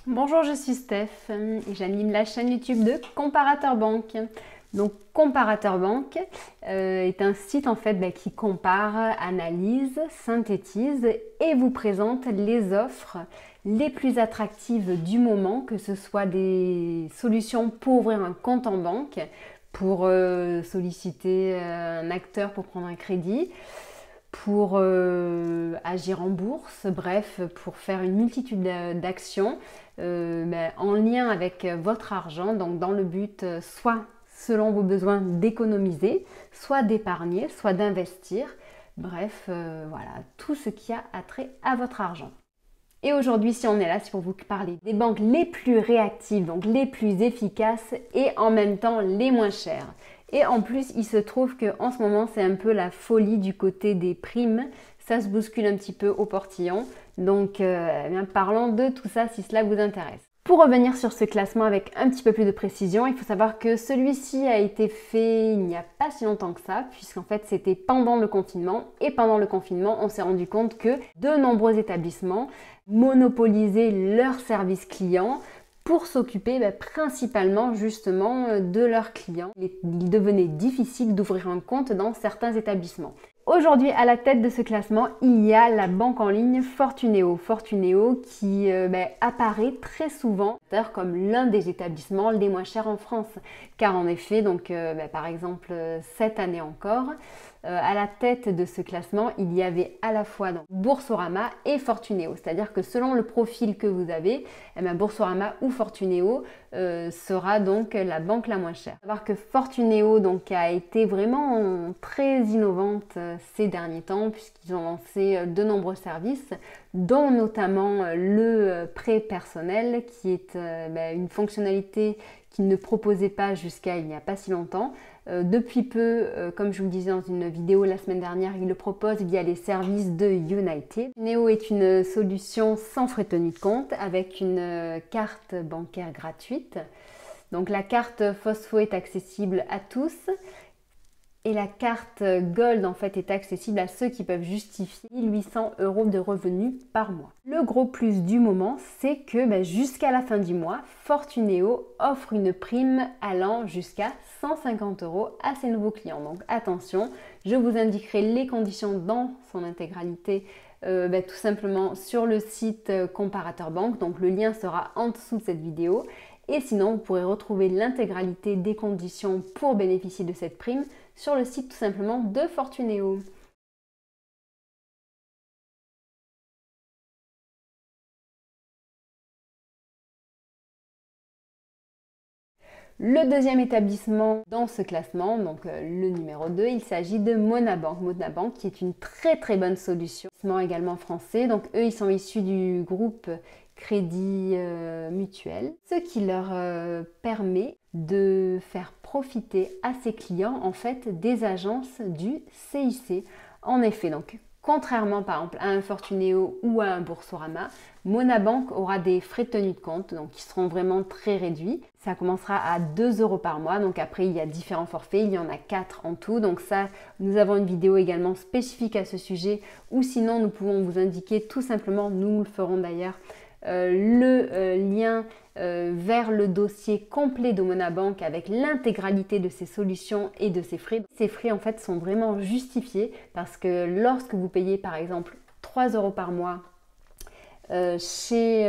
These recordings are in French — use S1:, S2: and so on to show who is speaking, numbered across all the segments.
S1: Bonjour, je suis Steph et j'anime la chaîne YouTube de Comparateur Banque. Donc Comparateur Banque est un site en fait qui compare, analyse, synthétise et vous présente les offres les plus attractives du moment, que ce soit des solutions pour ouvrir un compte en banque, pour solliciter un acteur pour prendre un crédit, pour agir en bourse, bref, pour faire une multitude d'actions en lien avec votre argent, donc dans le but soit selon vos besoins d'économiser, soit d'épargner, soit d'investir, bref, voilà, tout ce qui a attrait à votre argent. Et aujourd'hui, si on est là, c'est pour vous parler des banques les plus réactives, donc les plus efficaces et en même temps les moins chères. Et en plus, il se trouve qu'en ce moment, c'est un peu la folie du côté des primes. Ça se bouscule un petit peu au portillon. Donc, parlons de tout ça si cela vous intéresse. Pour revenir sur ce classement avec un petit peu plus de précision, il faut savoir que celui-ci a été fait il n'y a pas si longtemps que ça, puisqu'en fait c'était pendant le confinement. Et pendant le confinement, on s'est rendu compte que de nombreux établissements monopolisaient leurs services clients pour s'occuper principalement justement de leurs clients. Il devenait difficile d'ouvrir un compte dans certains établissements. Aujourd'hui, à la tête de ce classement, il y a la banque en ligne Fortuneo. Fortuneo qui apparaît très souvent comme l'un des établissements les moins chers en France. Car en effet, donc, par exemple, cette année encore, à la tête de ce classement, il y avait à la fois donc, Boursorama et Fortuneo. C'est-à-dire que selon le profil que vous avez, Boursorama ou Fortuneo sera donc la banque la moins chère. Il faut savoir que Fortuneo donc, a été vraiment très innovante ces derniers temps puisqu'ils ont lancé de nombreux services, dont notamment le prêt personnel qui est une fonctionnalité qu'ils ne proposaient pas jusqu'à il n'y a pas si longtemps. Depuis peu, comme je vous le disais dans une vidéo la semaine dernière, ils le proposent via les services de United. Neo est une solution sans frais de tenue de compte avec une carte bancaire gratuite. Donc la carte Phospho est accessible à tous. Et la carte Gold en fait est accessible à ceux qui peuvent justifier 1800 € de revenus par mois. Le gros plus du moment, c'est que jusqu'à la fin du mois, Fortuneo offre une prime allant jusqu'à 150 € à ses nouveaux clients. Donc attention, je vous indiquerai les conditions dans son intégralité tout simplement sur le site Comparateur Banque. Donc le lien sera en dessous de cette vidéo. Et sinon, vous pourrez retrouver l'intégralité des conditions pour bénéficier de cette prime sur le site tout simplement de Fortuneo. Le deuxième établissement dans ce classement, donc le numéro 2, il s'agit de Monabank. Monabank qui est une très très bonne solution, également français. Donc eux, ils sont issus du groupe Crédit Mutuel, ce qui leur permet de faire profiter à ses clients en fait des agences du CIC. En effet, donc contrairement par exemple à un Fortuneo ou à un Boursorama, Monabank aura des frais de tenue de compte donc qui seront vraiment très réduits. Ça commencera à 2 € par mois. Donc après, il y a différents forfaits. Il y en a 4 en tout. Donc ça, nous avons une vidéo également spécifique à ce sujet. Ou sinon, nous pouvons vous indiquer tout simplement, nous le ferons d'ailleurs, le lien vers le dossier complet de Monabank avec l'intégralité de ses solutions et de ses frais. Ces frais en fait sont vraiment justifiés parce que lorsque vous payez par exemple 3 € par mois chez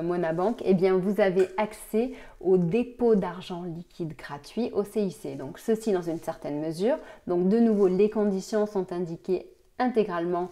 S1: Monabank, eh bien vous avez accès au dépôt d'argent liquide gratuit au CIC. Donc ceci dans une certaine mesure. Donc de nouveau, les conditions sont indiquées intégralement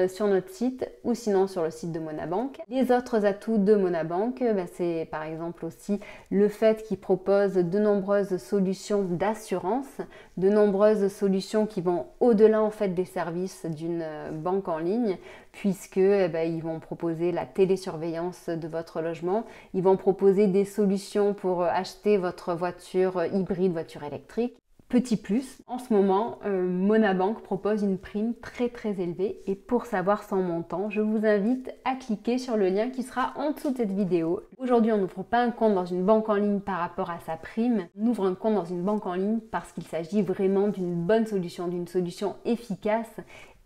S1: sur notre site ou sinon sur le site de Monabank. Les autres atouts de Monabank, c'est par exemple aussi le fait qu'ils proposent de nombreuses solutions d'assurance, de nombreuses solutions qui vont au-delà en fait des services d'une banque en ligne, puisque ils vont proposer la télésurveillance de votre logement, ils vont proposer des solutions pour acheter votre voiture hybride, voiture électrique. Petit plus, en ce moment, Monabank propose une prime très très élevée et pour savoir son montant, je vous invite à cliquer sur le lien qui sera en dessous de cette vidéo. Aujourd'hui, on n'ouvre pas un compte dans une banque en ligne par rapport à sa prime, on ouvre un compte dans une banque en ligne parce qu'il s'agit vraiment d'une bonne solution, d'une solution efficace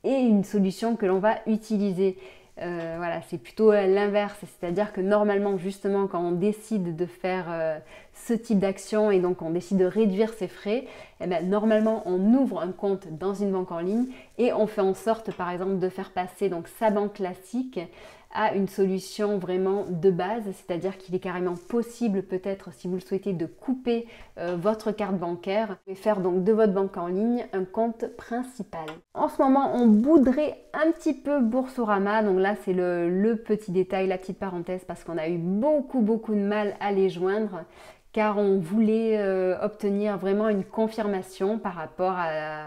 S1: et une solution que l'on va utiliser Voilà, c'est plutôt l'inverse, c'est-à-dire que normalement, justement, quand on décide de faire ce type d'action et donc on décide de réduire ses frais, eh bien, normalement, on ouvre un compte dans une banque en ligne et on fait en sorte, par exemple, de faire passer donc sa banque classique à une solution vraiment de base, c'est-à-dire qu'il est carrément possible peut-être, si vous le souhaitez, de couper votre carte bancaire et faire donc de votre banque en ligne un compte principal. En ce moment, on bouderait un petit peu Boursorama, donc là c'est le petit détail, la petite parenthèse, parce qu'on a eu beaucoup de mal à les joindre, car on voulait obtenir vraiment une confirmation par rapport à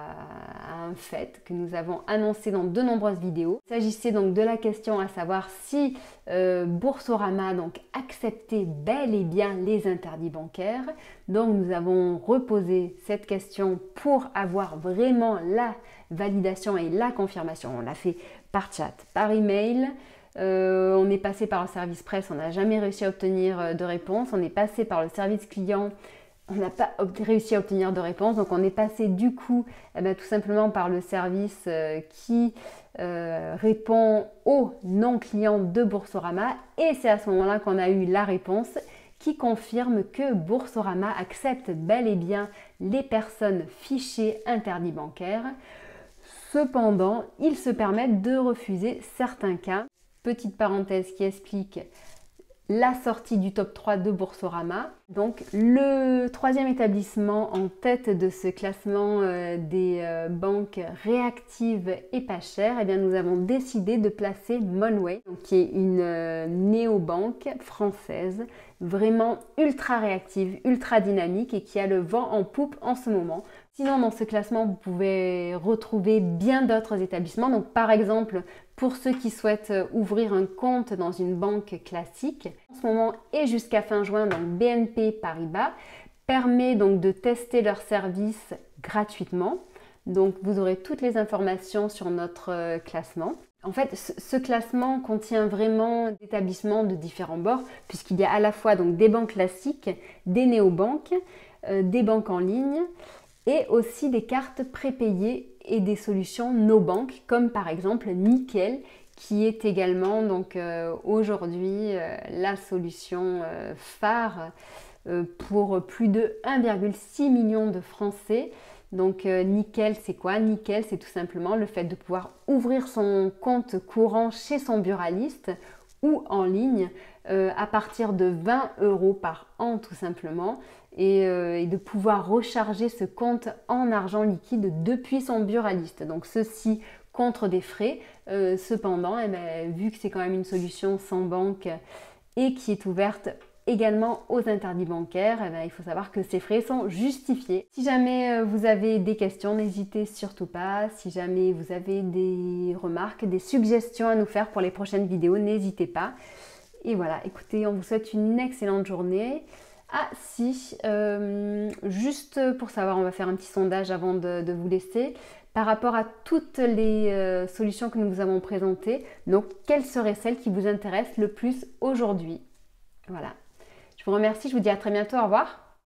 S1: un fait que nous avons annoncé dans de nombreuses vidéos. Il s'agissait donc de la question à savoir si Boursorama donc acceptait bel et bien les interdits bancaires. Donc nous avons reposé cette question pour avoir vraiment la validation et la confirmation. On l'a fait par chat, par email. On est passé par le service presse, on n'a jamais réussi à obtenir de réponse. On est passé par le service client, on n'a pas réussi à obtenir de réponse. Donc on est passé du coup tout simplement par le service qui répond aux non-clients de Boursorama. Et c'est à ce moment-là qu'on a eu la réponse qui confirme que Boursorama accepte bel et bien les personnes fichées interdits bancaires. Cependant, ils se permettent de refuser certains cas. Petite parenthèse qui explique la sortie du top 3 de Boursorama. Donc le troisième établissement en tête de ce classement des banques réactives et pas chères, eh bien, nous avons décidé de placer Monway, qui est une néobanque française vraiment ultra réactive, ultra dynamique et qui a le vent en poupe en ce moment. Sinon, dans ce classement, vous pouvez retrouver bien d'autres établissements. Donc, par exemple, pour ceux qui souhaitent ouvrir un compte dans une banque classique, en ce moment et jusqu'à fin juin, donc BNP Paribas permet donc de tester leur service gratuitement. Donc, vous aurez toutes les informations sur notre classement. En fait, ce classement contient vraiment des établissements de différents bords, puisqu'il y a à la fois donc, des banques classiques, des néobanques, des banques en ligne, et aussi des cartes prépayées et des solutions no bank, comme par exemple Nickel, qui est également donc aujourd'hui la solution phare pour plus de 1,6 million de Français. Donc Nickel, c'est quoi? Nickel, c'est tout simplement le fait de pouvoir ouvrir son compte courant chez son buraliste ou en ligne à partir de 20 € par an tout simplement et de pouvoir recharger ce compte en argent liquide depuis son buraliste. Donc ceci contre des frais. Cependant, vu que c'est quand même une solution sans banque et qui est ouverte également aux interdits bancaires, il faut savoir que ces frais sont justifiés. Si jamais vous avez des questions, n'hésitez surtout pas. Si jamais vous avez des remarques, des suggestions à nous faire pour les prochaines vidéos, n'hésitez pas. Et voilà, écoutez, on vous souhaite une excellente journée. Ah si, juste pour savoir, on va faire un petit sondage avant de vous laisser. Par rapport à toutes les solutions que nous vous avons présentées, donc quelle serait celle qui vous intéresse le plus aujourd'hui? Voilà. Je vous remercie, je vous dis à très bientôt, au revoir.